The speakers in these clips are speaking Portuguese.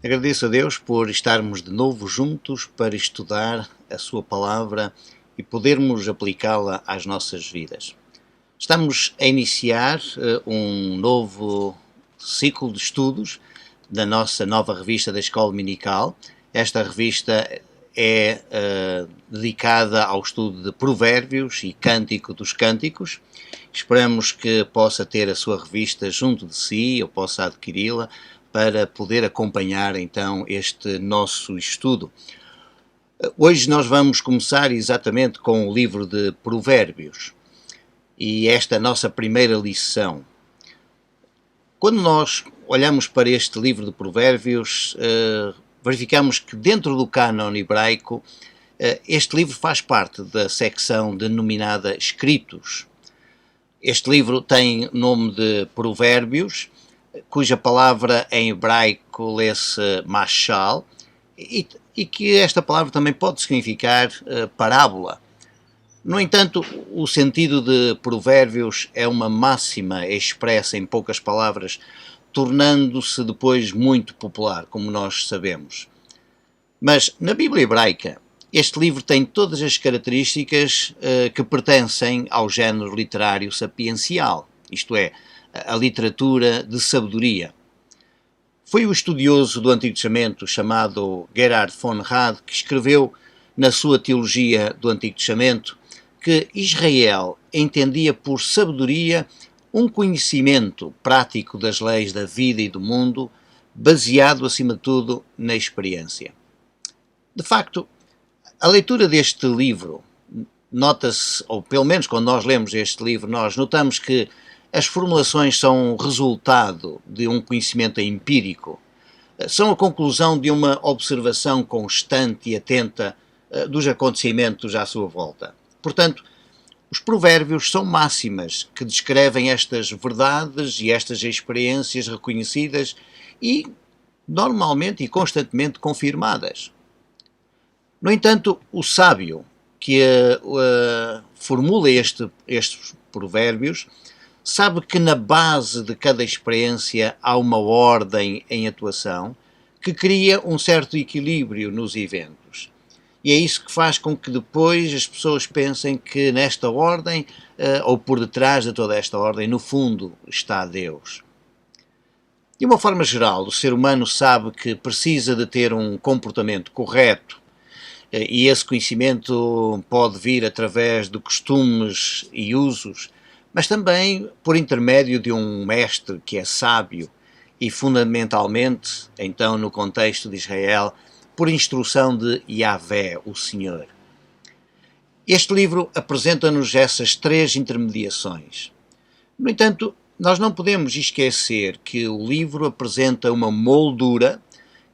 Agradeço a Deus por estarmos de novo juntos para estudar a Sua Palavra e podermos aplicá-la às nossas vidas. Estamos a iniciar um novo ciclo de estudos da nossa nova revista da Escola Dominical. Esta revista é dedicada ao estudo de Provérbios e Cântico dos Cânticos. Esperamos que possa ter a sua revista junto de si, ou possa adquiri-la, para poder acompanhar então este nosso estudo. Hoje nós vamos começar exatamente com o livro de Provérbios e esta é a nossa primeira lição. Quando nós olhamos para este livro de Provérbios, verificamos que dentro do cânon hebraico este livro faz parte da secção denominada Escritos. Este livro tem nome de Provérbios, cuja palavra em hebraico lê-se mashal, e que esta palavra também pode significar parábola. No entanto, o sentido de Provérbios é uma máxima expressa em poucas palavras, tornando-se depois muito popular, como nós sabemos. Mas na Bíblia hebraica, este livro tem todas as características que pertencem ao género literário sapiencial, isto é, a literatura de sabedoria. Foi o estudioso do Antigo Testamento chamado Gerhard von Rad que escreveu na sua teologia do Antigo Testamento que Israel entendia por sabedoria um conhecimento prático das leis da vida e do mundo, baseado acima de tudo na experiência. De facto, a leitura deste livro nota-se, ou pelo menos quando nós lemos este livro, nós notamos que as formulações são resultado de um conhecimento empírico, são a conclusão de uma observação constante e atenta dos acontecimentos à sua volta. Portanto, os provérbios são máximas que descrevem estas verdades e estas experiências reconhecidas e normalmente e constantemente confirmadas. No entanto, o sábio que formula estes provérbios sabe que na base de cada experiência há uma ordem em atuação que cria um certo equilíbrio nos eventos. E é isso que faz com que depois as pessoas pensem que nesta ordem, ou por detrás de toda esta ordem, no fundo está Deus. De uma forma geral, o ser humano sabe que precisa de ter um comportamento correto, e esse conhecimento pode vir através de costumes e usos, mas também por intermédio de um mestre que é sábio e, fundamentalmente, então no contexto de Israel, por instrução de Yahvé, o Senhor. Este livro apresenta-nos essas três intermediações. No entanto, nós não podemos esquecer que o livro apresenta uma moldura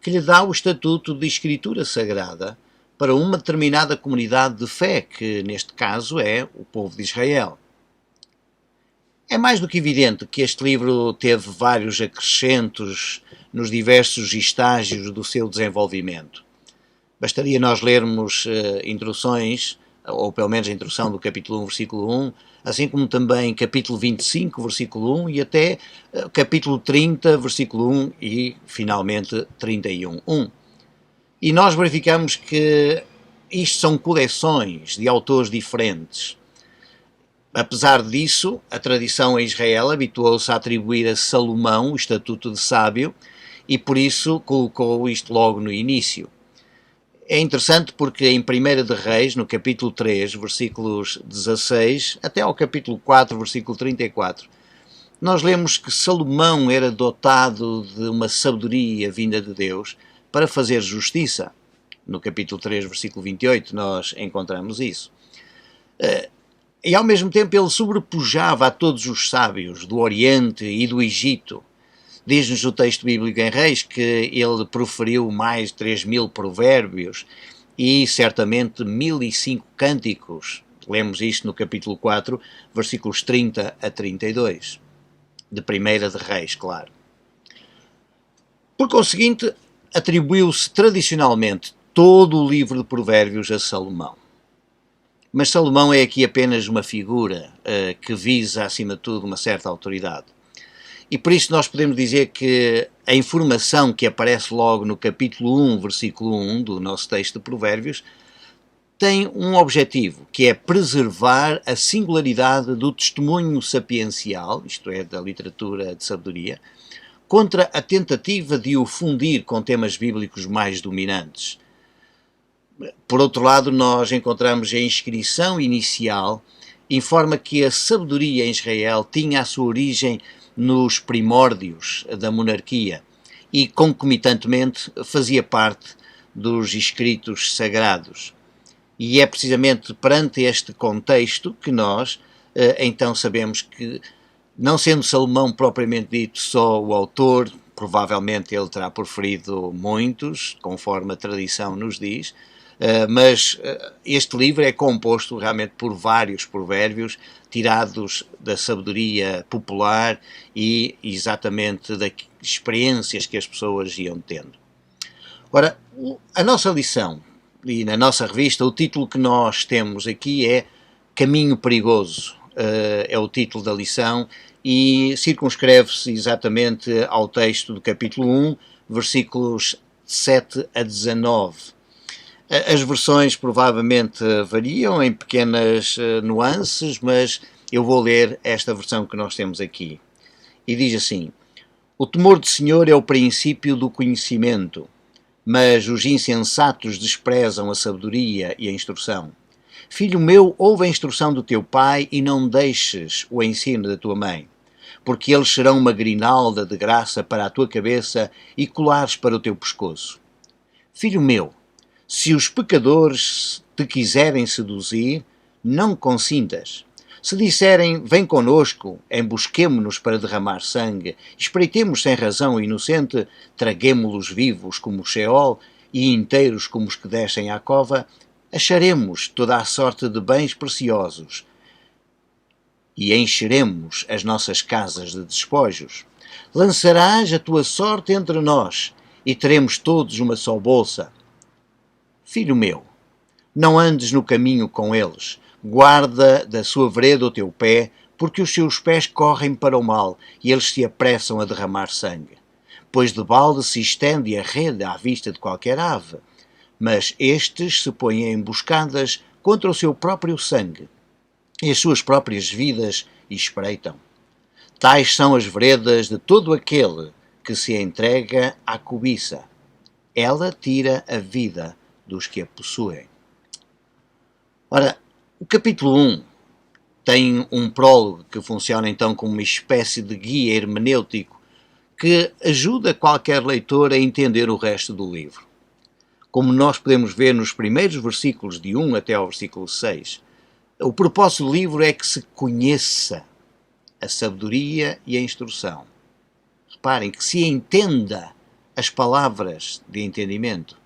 que lhe dá o estatuto de escritura sagrada para uma determinada comunidade de fé, que neste caso é o povo de Israel. É mais do que evidente que este livro teve vários acrescentos nos diversos estágios do seu desenvolvimento. Bastaria nós lermos introduções, ou pelo menos a introdução do capítulo 1, versículo 1, assim como também capítulo 25, versículo 1, e até capítulo 30, versículo 1 e, finalmente, 31, 1. E nós verificamos que isto são coleções de autores diferentes. Apesar disso, a tradição em Israel habituou-se a atribuir a Salomão o estatuto de sábio e por isso colocou isto logo no início. É interessante porque em 1 de Reis, no capítulo 3, versículos 16, até ao capítulo 4, versículo 34, nós lemos que Salomão era dotado de uma sabedoria vinda de Deus para fazer justiça. No capítulo 3, versículo 28, nós encontramos isso. E ao mesmo tempo ele sobrepujava a todos os sábios do Oriente e do Egito. Diz-nos o texto bíblico em Reis que ele proferiu mais de 3.000 provérbios e certamente 1.005 cânticos. Lemos isto no capítulo 4, versículos 30 a 32. De 1 de Reis, claro. Por conseguinte, atribuiu-se tradicionalmente todo o livro de provérbios a Salomão. Mas Salomão é aqui apenas uma figura que visa, acima de tudo, uma certa autoridade. E por isso nós podemos dizer que a informação que aparece logo no capítulo 1, versículo 1 do nosso texto de Provérbios, tem um objetivo, que é preservar a singularidade do testemunho sapiencial, isto é, da literatura de sabedoria, contra a tentativa de o fundir com temas bíblicos mais dominantes. Por outro lado, nós encontramos a inscrição inicial, informa que a sabedoria em Israel tinha a sua origem nos primórdios da monarquia e, concomitantemente, fazia parte dos escritos sagrados. E é precisamente perante este contexto que nós, então, sabemos que, não sendo Salomão propriamente dito só o autor, provavelmente ele terá proferido muitos, conforme a tradição nos diz, mas este livro é composto realmente por vários provérbios tirados da sabedoria popular e exatamente das experiências que as pessoas iam tendo. Ora, a nossa lição, e na nossa revista, o título que nós temos aqui é Caminho Perigoso, é o título da lição, e circunscreve-se exatamente ao texto do capítulo 1, versículos 7 a 19. As versões provavelmente variam em pequenas nuances, mas eu vou ler esta versão que nós temos aqui. E diz assim: O temor do Senhor é o princípio do conhecimento, mas os insensatos desprezam a sabedoria e a instrução. Filho meu, ouve a instrução do teu pai e não deixes o ensino da tua mãe, porque eles serão uma grinalda de graça para a tua cabeça e colares para o teu pescoço. Filho meu, se os pecadores te quiserem seduzir, não consintas. Se disserem, vem conosco, embosquemo-nos para derramar sangue, espreitemos sem razão o inocente, traguemo-los vivos como o Sheol e inteiros como os que descem à cova, acharemos toda a sorte de bens preciosos e encheremos as nossas casas de despojos. Lançarás a tua sorte entre nós e teremos todos uma só bolsa. Filho meu, não andes no caminho com eles, guarda da sua vereda o teu pé, porque os seus pés correm para o mal e eles se apressam a derramar sangue. Pois de balde se estende a rede à vista de qualquer ave, mas estes se põem em emboscadas contra o seu próprio sangue e as suas próprias vidas espreitam. Tais são as veredas de todo aquele que se entrega à cobiça. Ela tira a vida dos que a possuem. Ora, o capítulo 1 tem um prólogo que funciona então como uma espécie de guia hermenêutico que ajuda qualquer leitor a entender o resto do livro. Como nós podemos ver nos primeiros versículos de 1 até ao versículo 6, o propósito do livro é que se conheça a sabedoria e a instrução. Reparem, que se entenda as palavras de entendimento,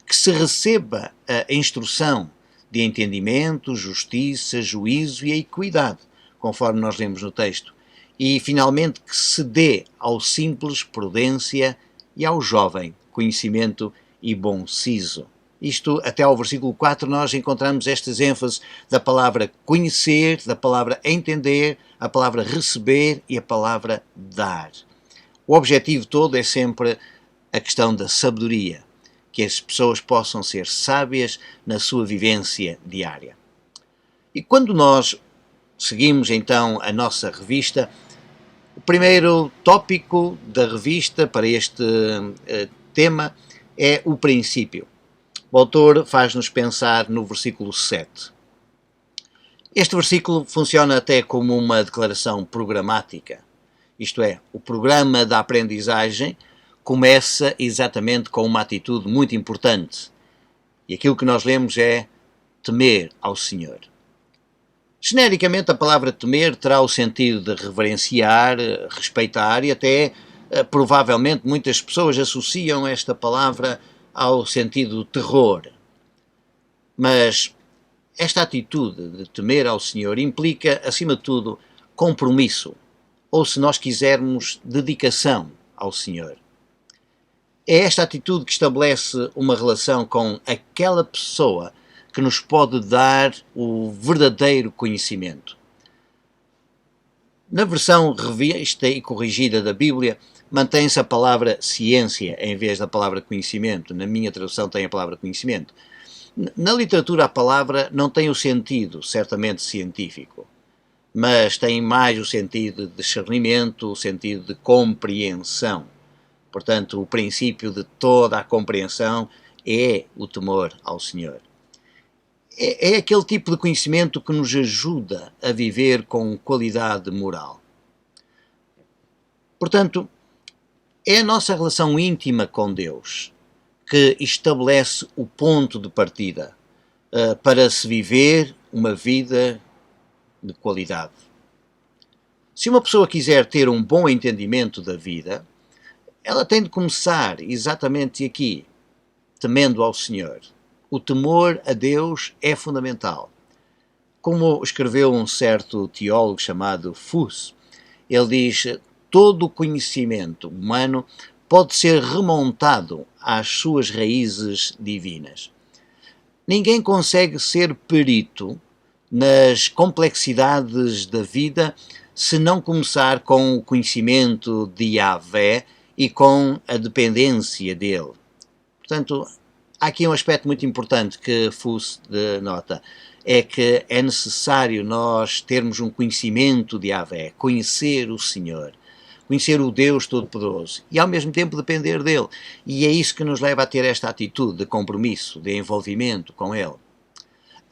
que se receba a instrução de entendimento, justiça, juízo e a equidade, conforme nós lemos no texto, e finalmente que se dê ao simples prudência e ao jovem conhecimento e bom siso. Isto, até ao versículo 4, nós encontramos estas ênfases da palavra conhecer, da palavra entender, a palavra receber e a palavra dar. O objetivo todo é sempre a questão da sabedoria, que as pessoas possam ser sábias na sua vivência diária. E quando nós seguimos então a nossa revista, o primeiro tópico da revista para este tema é o princípio. O autor faz-nos pensar no versículo 7. Este versículo funciona até como uma declaração programática, isto é, o programa da aprendizagem começa exatamente com uma atitude muito importante. E aquilo que nós lemos é temer ao Senhor. Genericamente, a palavra temer terá o sentido de reverenciar, respeitar e até, provavelmente, muitas pessoas associam esta palavra ao sentido terror. Mas esta atitude de temer ao Senhor implica, acima de tudo, compromisso, ou, se nós quisermos, dedicação ao Senhor. É esta atitude que estabelece uma relação com aquela pessoa que nos pode dar o verdadeiro conhecimento. Na versão revista e corrigida da Bíblia, mantém-se a palavra ciência em vez da palavra conhecimento. Na minha tradução tem a palavra conhecimento. Na literatura a palavra não tem o sentido, certamente, científico, mas tem mais o sentido de discernimento, o sentido de compreensão. Portanto, o princípio de toda a compreensão é o temor ao Senhor. É aquele tipo de conhecimento que nos ajuda a viver com qualidade moral. Portanto, é a nossa relação íntima com Deus que estabelece o ponto de partida para se viver uma vida de qualidade. Se uma pessoa quiser ter um bom entendimento da vida, ela tem de começar exatamente aqui, temendo ao Senhor. O temor a Deus é fundamental. Como escreveu um certo teólogo chamado Fuss, ele diz: todo o conhecimento humano pode ser remontado às suas raízes divinas. Ninguém consegue ser perito nas complexidades da vida se não começar com o conhecimento de Yahvé e com a dependência dele. Portanto, há aqui um aspecto muito importante que Fuss nota, é que é necessário nós termos um conhecimento de Yahvé, conhecer o Senhor, conhecer o Deus Todo-Poderoso e ao mesmo tempo depender dele. E é isso que nos leva a ter esta atitude de compromisso, de envolvimento com ele.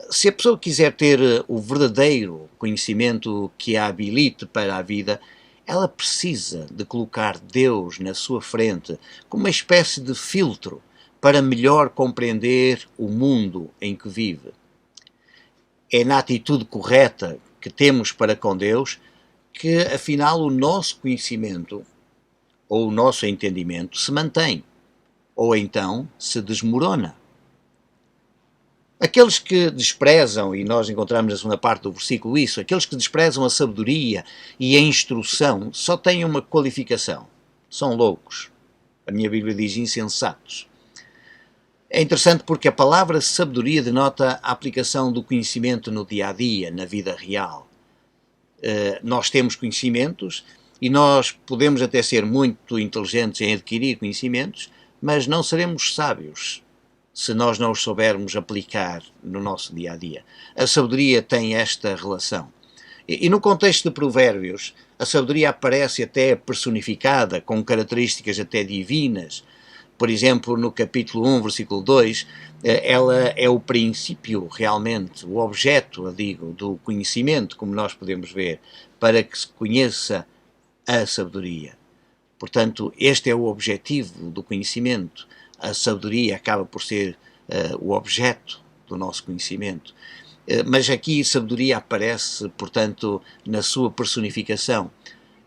Se a pessoa quiser ter o verdadeiro conhecimento que a habilite para a vida, ela precisa de colocar Deus na sua frente como uma espécie de filtro para melhor compreender o mundo em que vive. É na atitude correta que temos para com Deus que, afinal, o nosso conhecimento ou o nosso entendimento se mantém, ou então se desmorona. Aqueles que desprezam, e nós encontramos na segunda parte do versículo isso, aqueles que desprezam a sabedoria e a instrução só têm uma qualificação: são loucos. A minha Bíblia diz insensatos. É interessante porque a palavra sabedoria denota a aplicação do conhecimento no dia-a-dia, na vida real. Nós temos conhecimentos e nós podemos até ser muito inteligentes em adquirir conhecimentos, mas não seremos sábios se nós não os soubermos aplicar no nosso dia-a-dia. A sabedoria tem esta relação. E no contexto de Provérbios, a sabedoria aparece até personificada, com características até divinas. Por exemplo, no capítulo 1, versículo 2, ela é o princípio, realmente, o objeto, do conhecimento, como nós podemos ver, para que se conheça a sabedoria. Portanto, este é o objetivo do conhecimento. A sabedoria acaba por ser o objeto do nosso conhecimento. Mas aqui sabedoria aparece, portanto, na sua personificação.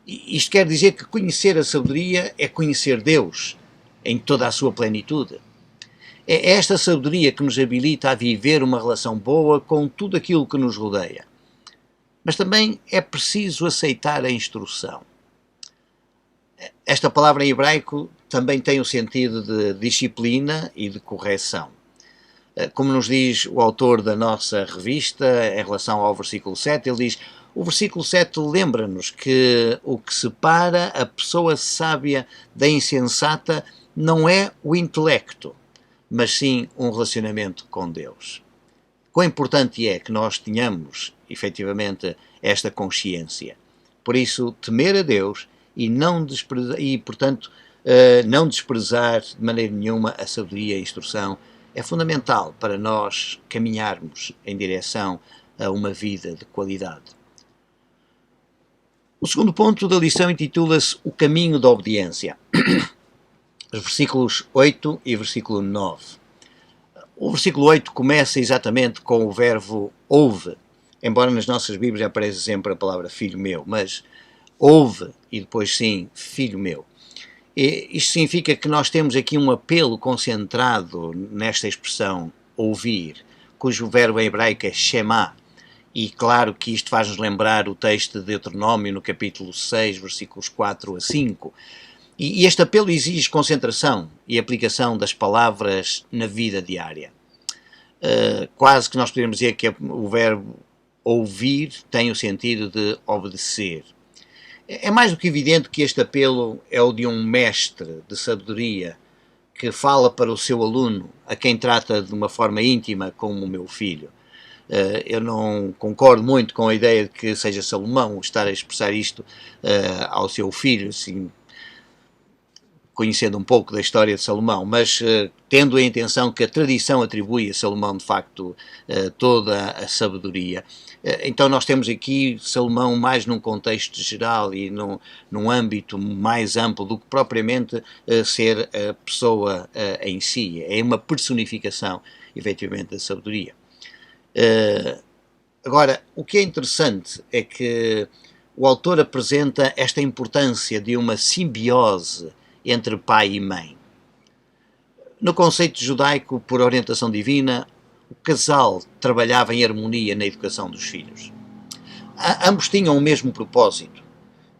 Isto quer dizer que conhecer a sabedoria é conhecer Deus em toda a sua plenitude. É esta sabedoria que nos habilita a viver uma relação boa com tudo aquilo que nos rodeia. Mas também é preciso aceitar a instrução. Esta palavra em hebraico também tem o sentido de disciplina e de correção. Como nos diz o autor da nossa revista, em relação ao versículo 7, ele diz: o versículo 7 lembra-nos que o que separa a pessoa sábia da insensata não é o intelecto, mas sim um relacionamento com Deus. Quão importante é que nós tenhamos, efetivamente, esta consciência. Por isso, temer a Deus e, portanto, não desprezar de maneira nenhuma a sabedoria e a instrução é fundamental para nós caminharmos em direção a uma vida de qualidade. O segundo ponto da lição intitula-se O Caminho da Obediência. Os versículos 8 e versículo 9. O versículo 8 começa exatamente com o verbo ouve, embora nas nossas Bíblias apareça sempre a palavra filho meu, mas ouve e depois sim, filho meu. Isto significa que nós temos aqui um apelo concentrado nesta expressão ouvir, cujo verbo em hebraico é shema. E claro que isto faz-nos lembrar o texto de Deuteronômio no capítulo 6, versículos 4 a 5. E este apelo exige concentração e aplicação das palavras na vida diária. Quase que nós podemos dizer que o verbo ouvir tem o sentido de obedecer. É mais do que evidente que este apelo é o de um mestre de sabedoria que fala para o seu aluno, a quem trata de uma forma íntima como o meu filho. Eu não concordo muito com a ideia de que seja Salomão estar a expressar isto ao seu filho, assim, conhecendo um pouco da história de Salomão, mas tendo a intenção que a tradição atribui a Salomão, de facto, toda a sabedoria. Então nós temos aqui Salomão mais num contexto geral e num âmbito mais amplo do que propriamente ser a pessoa em si. É uma personificação, efetivamente, da sabedoria. Agora, o que é interessante é que o autor apresenta esta importância de uma simbiose entre pai e mãe. No conceito judaico, por orientação divina, o casal trabalhava em harmonia na educação dos filhos. Ambos tinham o mesmo propósito.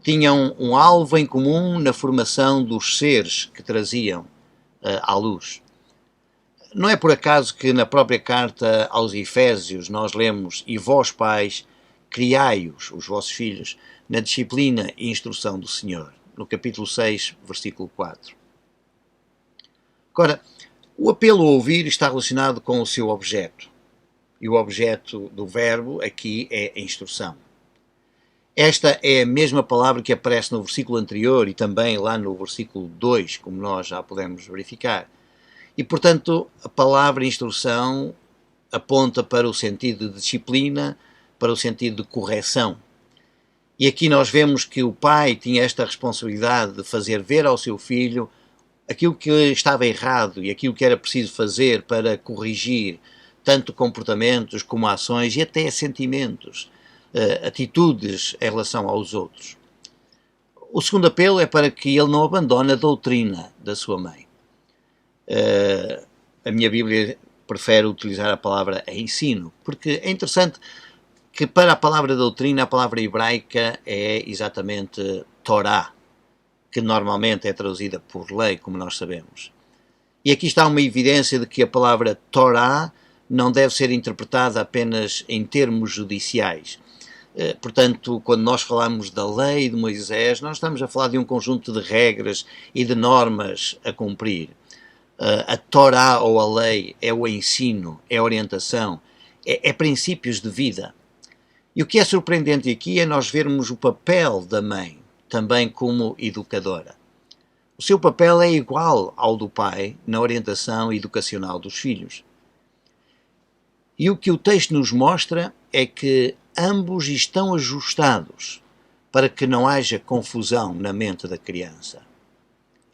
Tinham um alvo em comum na formação dos seres que traziam à luz. Não é por acaso que na própria carta aos Efésios nós lemos: e vós, pais, criai-os, os vossos filhos, na disciplina e instrução do Senhor, no capítulo 6, versículo 4. Agora, o apelo a ouvir está relacionado com o seu objeto. E o objeto do verbo aqui é a instrução. Esta é a mesma palavra que aparece no versículo anterior e também lá no versículo 2, como nós já podemos verificar. E, portanto, a palavra instrução aponta para o sentido de disciplina, para o sentido de correção. E aqui nós vemos que o pai tinha esta responsabilidade de fazer ver ao seu filho aquilo que estava errado e aquilo que era preciso fazer para corrigir tanto comportamentos como ações e até sentimentos, atitudes em relação aos outros. O segundo apelo é para que ele não abandone a doutrina da sua mãe. A minha Bíblia prefere utilizar a palavra ensino, porque é interessante que para a palavra doutrina, a palavra hebraica é exatamente Torá, que normalmente é traduzida por lei, como nós sabemos. E aqui está uma evidência de que a palavra Torá não deve ser interpretada apenas em termos judiciais. Portanto, quando nós falamos da lei de Moisés, nós estamos a falar de um conjunto de regras e de normas a cumprir. A Torá ou a lei é o ensino, é a orientação, é princípios de vida. E o que é surpreendente aqui é nós vermos o papel da mãe, também como educadora. O seu papel é igual ao do pai na orientação educacional dos filhos. E o que o texto nos mostra é que ambos estão ajustados para que não haja confusão na mente da criança.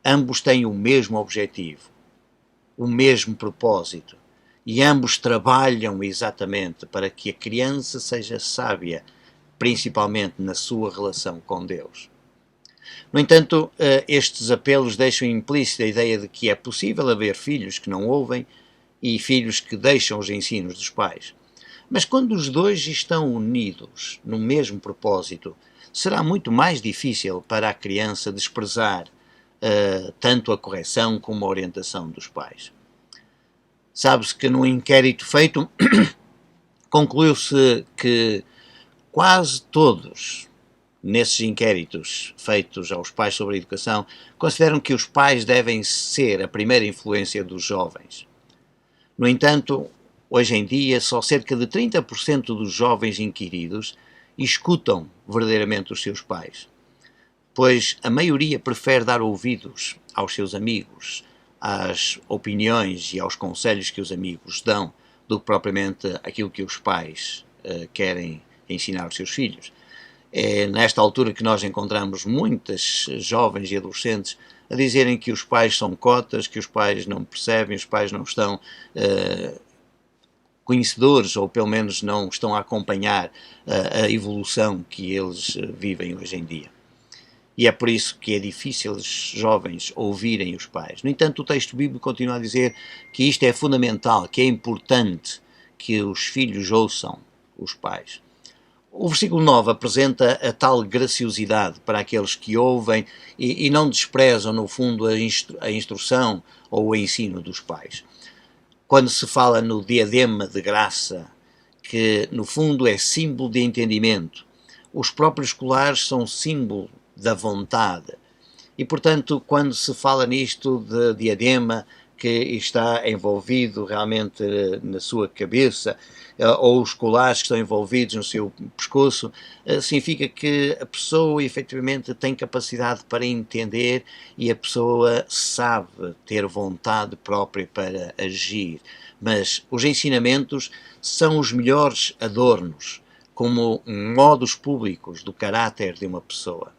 Ambos têm o mesmo objetivo, o mesmo propósito, e ambos trabalham exatamente para que a criança seja sábia, principalmente na sua relação com Deus. No entanto, estes apelos deixam implícita a ideia de que é possível haver filhos que não ouvem e filhos que deixam os ensinos dos pais. Mas quando os dois estão unidos no mesmo propósito, será muito mais difícil para a criança desprezar tanto a correção como a orientação dos pais. Sabe-se que num inquérito feito, concluiu-se que quase todos, nesses inquéritos feitos aos pais sobre a educação, consideram que os pais devem ser a primeira influência dos jovens. No entanto, hoje em dia, só cerca de 30% dos jovens inquiridos escutam verdadeiramente os seus pais, pois a maioria prefere dar ouvidos aos seus amigos, às opiniões e aos conselhos que os amigos dão, do que propriamente aquilo que os pais querem ensinar aos seus filhos. É nesta altura que nós encontramos muitas jovens e adolescentes a dizerem que os pais são cotas, que os pais não percebem, os pais não estão conhecedores, ou pelo menos não estão a acompanhar a evolução que eles vivem hoje em dia. E é por isso que é difícil os jovens ouvirem os pais. No entanto, o texto bíblico continua a dizer que isto é fundamental, que é importante que os filhos ouçam os pais. O versículo 9 apresenta a tal graciosidade para aqueles que ouvem e não desprezam, no fundo, a instrução ou o ensino dos pais. Quando se fala no diadema de graça, que no fundo é símbolo de entendimento, os próprios colares são símbolo da vontade. E, portanto, quando se fala nisto de diadema, que está envolvido realmente na sua cabeça, ou os colares que estão envolvidos no seu pescoço, significa que a pessoa efetivamente tem capacidade para entender e a pessoa sabe ter vontade própria para agir. Mas os ensinamentos são os melhores adornos, como modos públicos do caráter de uma pessoa.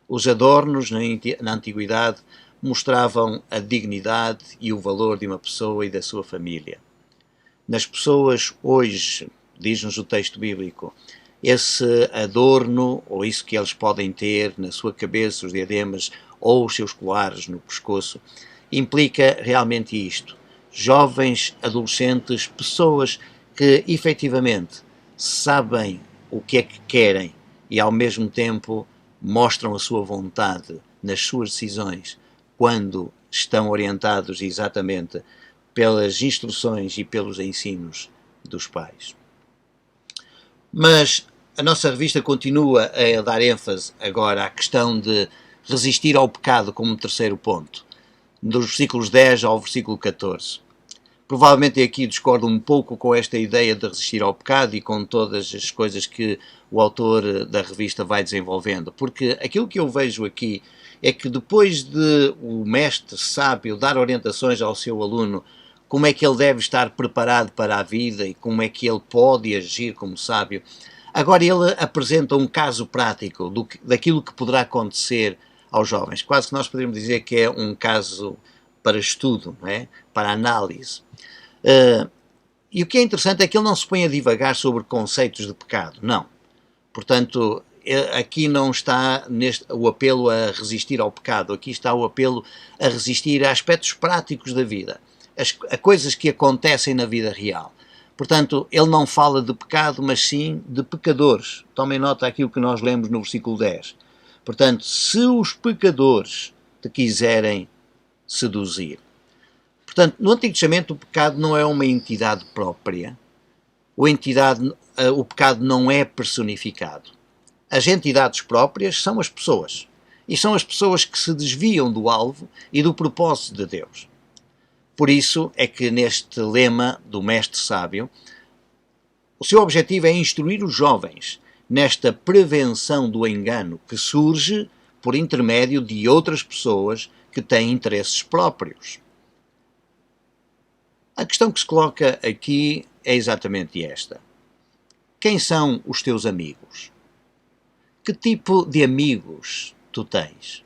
Os adornos na antiguidade mostravam a dignidade e o valor de uma pessoa e da sua família. Nas pessoas hoje, diz-nos o texto bíblico, esse adorno, ou isso que eles podem ter na sua cabeça, os diademas ou os seus colares no pescoço, implica realmente isto. Jovens, adolescentes, pessoas que efetivamente sabem o que é que querem e ao mesmo tempo mostram a sua vontade nas suas decisões quando estão orientados exatamente pelas instruções e pelos ensinos dos pais. Mas a nossa revista continua a dar ênfase agora à questão de resistir ao pecado como terceiro ponto, dos versículos 10 ao versículo 14. Provavelmente aqui discordo um pouco com esta ideia de resistir ao pecado e com todas as coisas que o autor da revista vai desenvolvendo, porque aquilo que eu vejo aqui é que depois de o mestre sábio dar orientações ao seu aluno como é que ele deve estar preparado para a vida e como é que ele pode agir como sábio, agora ele apresenta um caso prático daquilo que poderá acontecer aos jovens. Quase que nós poderíamos dizer que é um caso para estudo, não é? Para análise. E o que é interessante é que ele não se põe a divagar sobre conceitos de pecado, não. Portanto, aqui não está o apelo a resistir ao pecado, aqui está o apelo a resistir a aspectos práticos da vida, a coisas que acontecem na vida real. Portanto, ele não fala de pecado, mas sim de pecadores. Tomem nota aquilo que nós lemos no versículo 10. Portanto, se os pecadores te quiserem seduzir. Portanto, no Antigo Testamento o pecado não é uma entidade própria. O pecado não é personificado. As entidades próprias são as pessoas. E são as pessoas que se desviam do alvo e do propósito de Deus. Por isso é que neste lema do Mestre Sábio, o seu objetivo é instruir os jovens nesta prevenção do engano que surge por intermédio de outras pessoas que têm interesses próprios. A questão que se coloca aqui é exatamente esta. Quem são os teus amigos? Que tipo de amigos tu tens?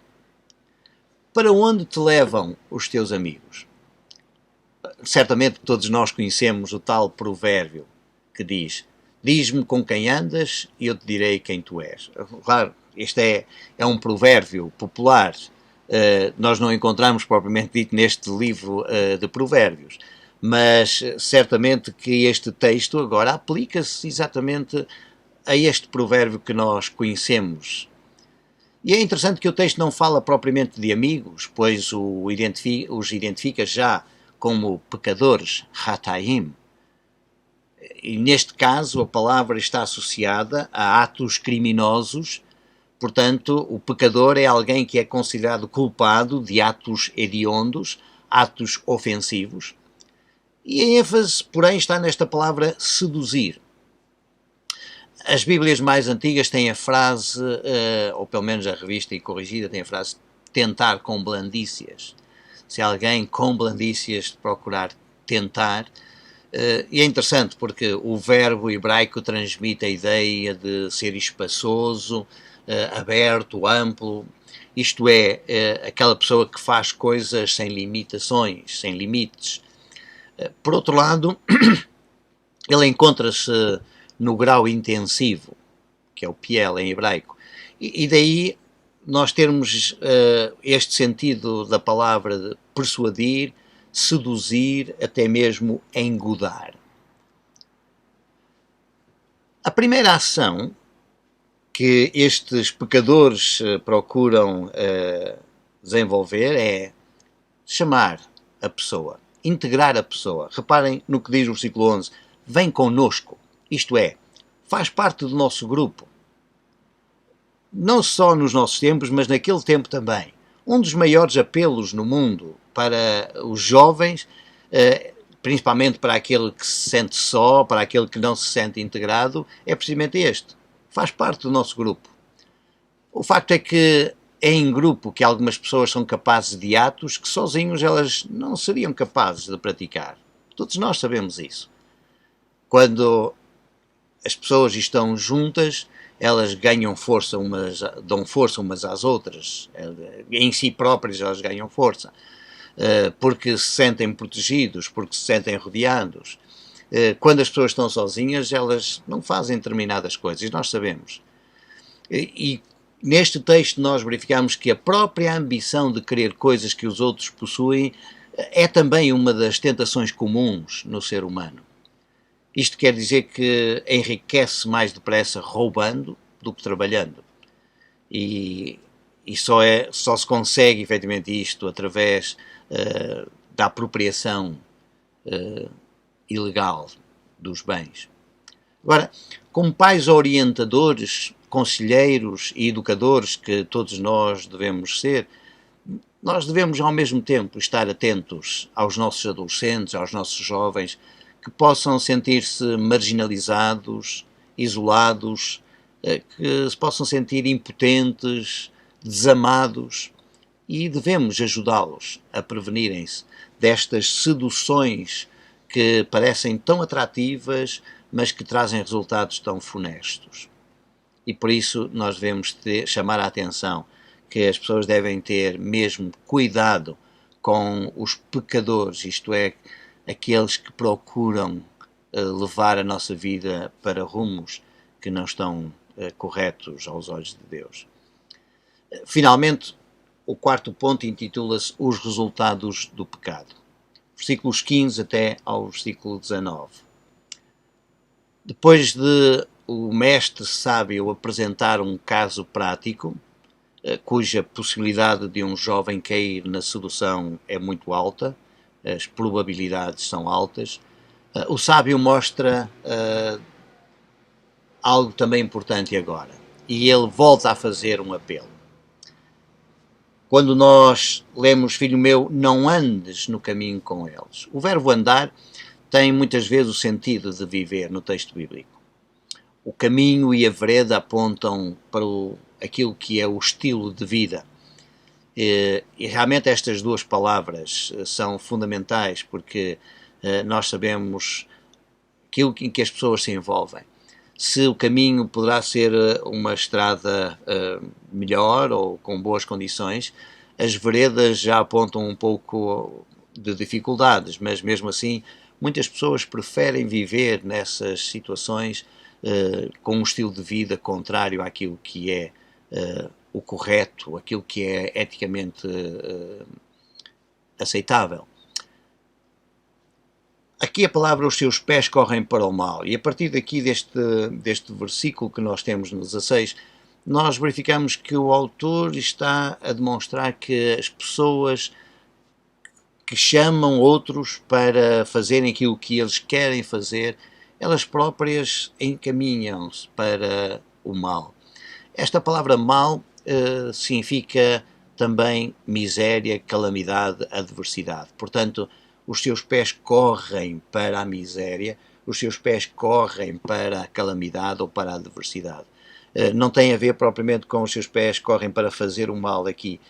Para onde te levam os teus amigos? Certamente todos nós conhecemos o tal provérbio que diz: diz-me com quem andas e eu te direi quem tu és. Claro, este é um provérbio popular. Nós não encontramos propriamente dito neste livro de provérbios, mas certamente que este texto agora aplica-se exatamente a este provérbio que nós conhecemos. E é interessante que o texto não fala propriamente de amigos, pois os identifica já como pecadores, hataim. E neste caso a palavra está associada a atos criminosos, portanto o pecador é alguém que é considerado culpado de atos hediondos, atos ofensivos. E a ênfase, porém, está nesta palavra seduzir. As Bíblias mais antigas têm a frase, ou pelo menos a revista e corrigida tem a frase, tentar com blandícias. Se alguém com blandícias procurar tentar, e é interessante porque o verbo hebraico transmite a ideia de ser espaçoso, aberto, amplo, isto é, aquela pessoa que faz coisas sem limitações, sem limites. Por outro lado, ele encontra-se no grau intensivo, que é o piel em hebraico, e daí nós termos este sentido da palavra de persuadir, seduzir, até mesmo engodar. A primeira ação que estes pecadores procuram desenvolver é chamar a pessoa, integrar a pessoa. Reparem no que diz o versículo 11, vem connosco, isto é, faz parte do nosso grupo. não só nos nossos tempos, mas naquele tempo também. Um dos maiores apelos no mundo para os jovens, principalmente para aquele que se sente só, para aquele que não se sente integrado, é precisamente este. Faz parte do nosso grupo. O facto é que é em grupo que algumas pessoas são capazes de atos que sozinhos elas não seriam capazes de praticar. Todos nós sabemos isso. Quando as pessoas estão juntas, elas ganham força dão força umas às outras, em si próprias elas ganham força, porque se sentem protegidos, porque se sentem rodeados. Quando as pessoas estão sozinhas, elas não fazem determinadas coisas, nós sabemos. E neste texto nós verificamos que a própria ambição de querer coisas que os outros possuem é também uma das tentações comuns no ser humano. Isto quer dizer que enriquece mais depressa roubando do que trabalhando. E só se consegue efetivamente isto através da apropriação ilegal dos bens. Agora, como pais orientadores, conselheiros e educadores que todos nós devemos ser, nós devemos ao mesmo tempo estar atentos aos nossos adolescentes, aos nossos jovens, que possam sentir-se marginalizados, isolados, que se possam sentir impotentes, desamados, e devemos ajudá-los a prevenirem-se destas seduções que parecem tão atrativas, mas que trazem resultados tão funestos. E por isso nós devemos chamar a atenção que as pessoas devem ter mesmo cuidado com os pecadores, isto é, aqueles que procuram levar a nossa vida para rumos que não estão corretos aos olhos de Deus. Finalmente, o quarto ponto intitula-se Os resultados do pecado. Versículos 15 até ao versículo 19. Depois de o mestre sábio apresentar um caso prático, cuja possibilidade de um jovem cair na sedução é muito alta, as probabilidades são altas, o sábio mostra algo também importante agora. E ele volta a fazer um apelo. Quando nós lemos, filho meu, não andes no caminho com eles. O verbo andar tem muitas vezes o sentido de viver no texto bíblico. O caminho e a vereda apontam para aquilo que é o estilo de vida. E realmente estas duas palavras são fundamentais porque nós sabemos aquilo em que as pessoas se envolvem. Se o caminho poderá ser uma estrada melhor ou com boas condições, as veredas já apontam um pouco de dificuldades, mas mesmo assim muitas pessoas preferem viver nessas situações com um estilo de vida contrário àquilo que é o correto, aquilo que é eticamente aceitável. Aqui a palavra os seus pés correm para o mal, e a partir daqui deste versículo que nós temos no 16, nós verificamos que o autor está a demonstrar que as pessoas que chamam outros para fazerem aquilo que eles querem fazer, elas próprias encaminham-se para o mal. Esta palavra mal significa também miséria, calamidade, adversidade. Portanto, os seus pés correm para a miséria, os seus pés correm para a calamidade ou para a adversidade. Não tem a ver propriamente com os seus pés correm para fazer o mal aqui.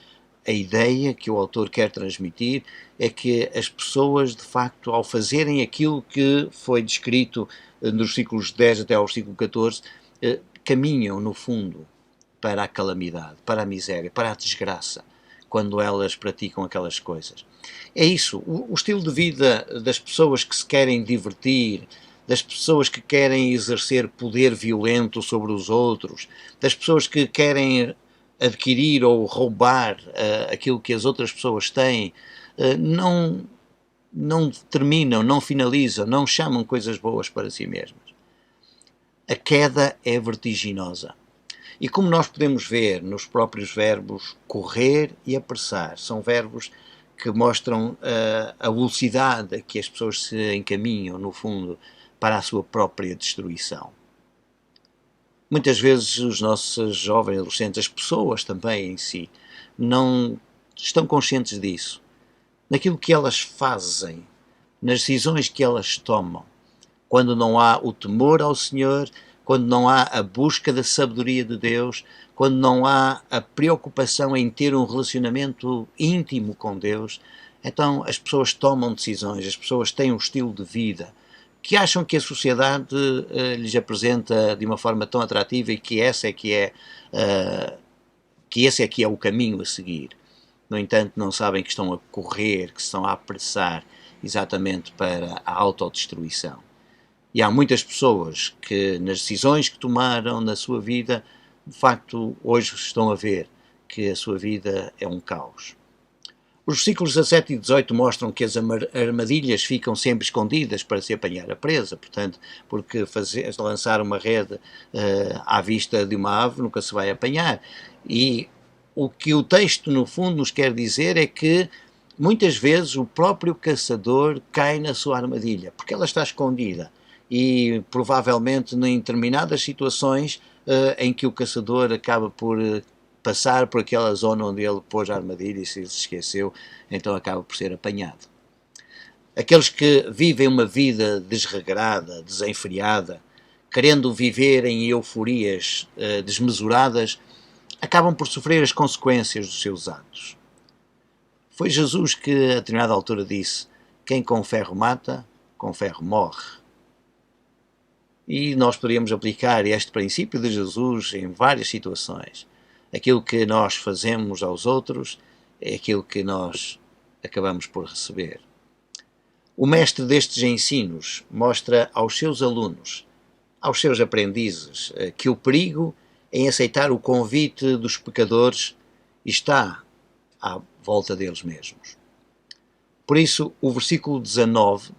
A ideia que o autor quer transmitir é que as pessoas, de facto, ao fazerem aquilo que foi descrito nos versículos 10 até ao versículo 14, caminham, no fundo, para a calamidade, para a miséria, para a desgraça, quando elas praticam aquelas coisas. É isso, o estilo de vida das pessoas que se querem divertir, das pessoas que querem exercer poder violento sobre os outros, das pessoas que querem adquirir ou roubar aquilo que as outras pessoas têm, não terminam, não finalizam, não chamam coisas boas para si mesmas. A queda é vertiginosa. E como nós podemos ver nos próprios verbos correr e apressar, são verbos que mostram a velocidade a que as pessoas se encaminham, no fundo, para a sua própria destruição. Muitas vezes os nossos jovens adolescentes, as pessoas também em si, não estão conscientes disso, naquilo que elas fazem, nas decisões que elas tomam, quando não há o temor ao Senhor, quando não há a busca da sabedoria de Deus, quando não há a preocupação em ter um relacionamento íntimo com Deus, então as pessoas tomam decisões, as pessoas têm um estilo de vida que acham que a sociedade lhes apresenta de uma forma tão atrativa e que esse é que é o caminho a seguir. No entanto, não sabem que estão a correr, que estão a apressar exatamente para a autodestruição. E há muitas pessoas que, nas decisões que tomaram na sua vida, de facto, hoje estão a ver que a sua vida é um caos. Os versículos 17 e 18 mostram que as armadilhas ficam sempre escondidas para se apanhar a presa, portanto, porque lançar uma rede à vista de uma ave nunca se vai apanhar. E o que o texto, no fundo, nos quer dizer é que muitas vezes o próprio caçador cai na sua armadilha, porque ela está escondida. E provavelmente em determinadas situações em que o caçador acaba por passar por aquela zona onde ele pôs a armadilha e se ele se esqueceu, então acaba por ser apanhado. Aqueles que vivem uma vida desregrada, desenfreada, querendo viver em euforias desmesuradas, acabam por sofrer as consequências dos seus atos. Foi Jesus que a determinada altura disse: quem com ferro mata, com ferro morre. E nós poderíamos aplicar este princípio de Jesus em várias situações. Aquilo que nós fazemos aos outros é aquilo que nós acabamos por receber. O mestre destes ensinos mostra aos seus alunos, aos seus aprendizes, que o perigo em aceitar o convite dos pecadores está à volta deles mesmos. Por isso, o versículo 19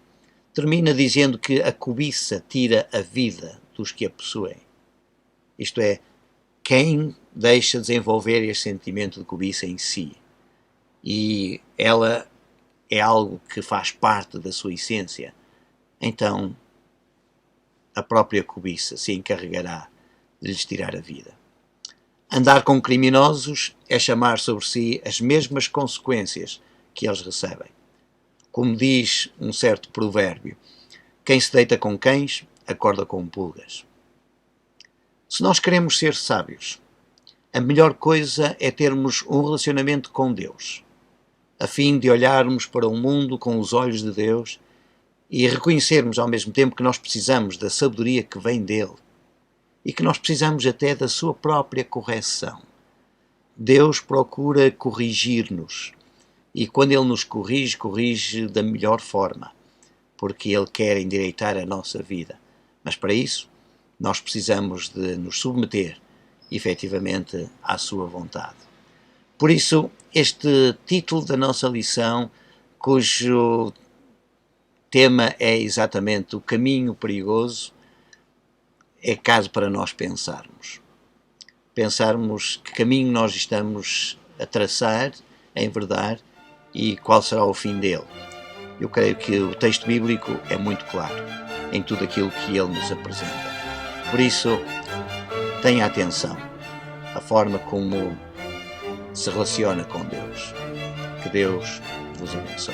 termina dizendo que a cobiça tira a vida dos que a possuem. Isto é, quem deixa desenvolver este sentimento de cobiça em si, e ela é algo que faz parte da sua essência, então a própria cobiça se encarregará de lhes tirar a vida. Andar com criminosos é chamar sobre si as mesmas consequências que eles recebem. Como diz um certo provérbio, quem se deita com cães, acorda com pulgas. Se nós queremos ser sábios, a melhor coisa é termos um relacionamento com Deus, a fim de olharmos para o mundo com os olhos de Deus e reconhecermos ao mesmo tempo que nós precisamos da sabedoria que vem dele e que nós precisamos até da sua própria correção. Deus procura corrigir-nos e quando ele nos corrige, corrige da melhor forma, porque ele quer endireitar a nossa vida. Mas para isso, nós precisamos de nos submeter efetivamente à sua vontade. Por isso, este título da nossa lição, cujo tema é exatamente o caminho perigoso, é caso para nós pensarmos. Pensarmos que caminho nós estamos a traçar, em verdade, e qual será o fim dele. Eu creio que o texto bíblico é muito claro em tudo aquilo que ele nos apresenta. Por isso, tenha atenção à forma como se relaciona com Deus. Que Deus vos abençoe.